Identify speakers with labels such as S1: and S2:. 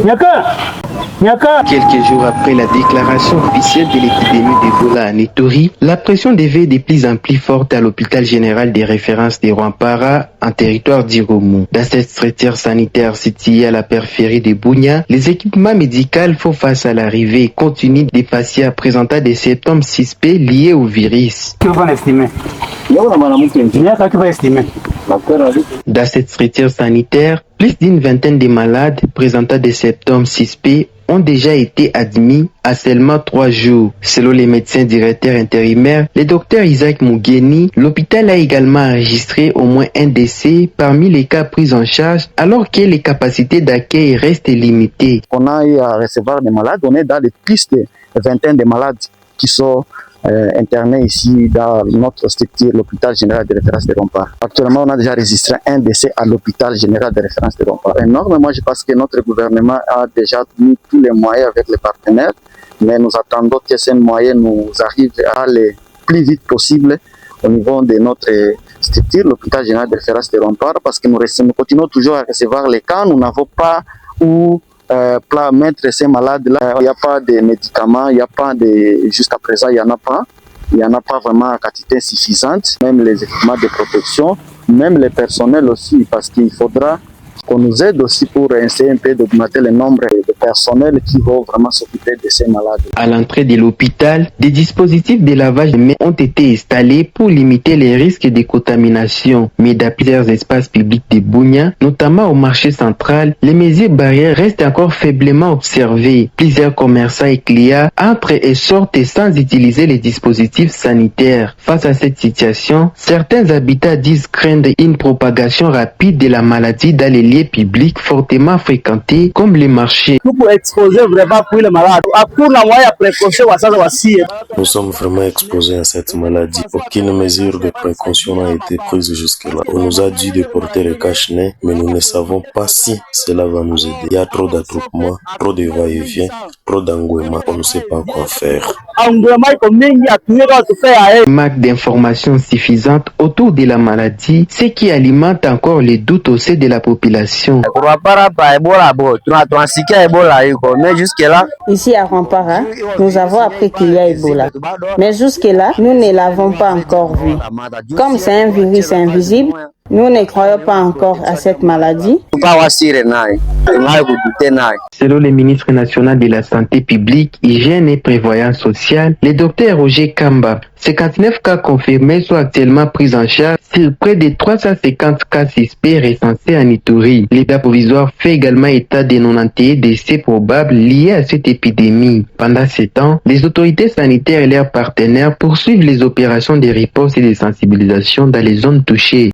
S1: Quelques jours après la déclaration officielle de l'épidémie d'Ebola à Ituri, la pression devient de plus en plus forte à l'hôpital général des références de Rwampara en territoire d'Irumu. Dans cette structure sanitaire située à la périphérie de Bunia, les équipements médicaux font face à l'arrivée continue des patients présentant des symptômes suspects liés au virus. Dans cette structure sanitaire, plus d'une vingtaine de malades présentant des symptômes suspects ont déjà été admis à seulement 3 jours. Selon les médecins directeurs intérimaires, le docteur Isaac Mugeni, l'hôpital a également enregistré au moins un décès parmi les cas pris en charge alors que les capacités d'accueil restent limitées.
S2: On a eu à recevoir des malades, on est dans les plus de vingtaine de malades qui sont internés ici dans notre structure, l'hôpital général de référence de Rwampara. Actuellement, on a déjà enregistré un décès à l'hôpital général de référence de Rwampara. Énormément, je pense que notre gouvernement a déjà mis tous les moyens avec les partenaires, mais nous attendons que ces moyens nous arrivent à le plus vite possible au niveau de notre structure, l'hôpital général de référence de Rwampara, parce que nous continuons toujours à recevoir les cas, nous n'avons pas où mettre ces malades-là. Il n'y a pas de médicaments, il n'y a pas de... Jusqu'à présent, il n'y en a pas. Il n'y en a pas vraiment à quantité suffisante. Même les équipements de protection, même les personnels aussi, parce qu'il faudra qu'on nous aide aussi pour essayer un peu d'augmenter le nombre de personnels qui vont vraiment s'occuper de ces malades.
S1: À l'entrée de l'hôpital, des dispositifs de lavage de mains ont été installés pour limiter les risques de contamination. Mais dans plusieurs espaces publics de Bunia, notamment au marché central, les mesures barrières restent encore faiblement observées. Plusieurs commerçants et clients entrent et sortent sans utiliser les dispositifs sanitaires. Face à cette situation, certains habitants disent craindre une propagation rapide de la maladie dans les lieux publics fortement fréquentés comme les marchés.
S3: Nous sommes vraiment exposés à cette maladie. Aucune mesure de précaution n'a été prise jusque-là. On nous a dit de porter le cache-nez, mais nous ne savons pas si cela va nous aider. Il y a trop d'attroupements, trop de va-et-vient, trop d'engouement. On ne sait pas quoi faire.
S1: Manque d'informations suffisantes autour de la maladie, ce qui alimente encore les doutes au sein de la population.
S4: Ici à Rwampara, nous avons appris qu'il y a Ebola. Mais jusque-là, nous ne l'avons pas encore vu. Comme c'est un virus invisible, nous ne croyons pas encore à cette maladie.
S1: Selon le ministre national de la Santé publique, Hygiène et Prévoyance sociale, le docteur Roger Kamba, 59 cas confirmés sont actuellement pris en charge sur près de 350 cas suspects recensés en Ituri. L'état provisoire fait également état de 91 décès probables liés à cette épidémie. Pendant ce temps, les autorités sanitaires et leurs partenaires poursuivent les opérations de riposte et de sensibilisation dans les zones touchées.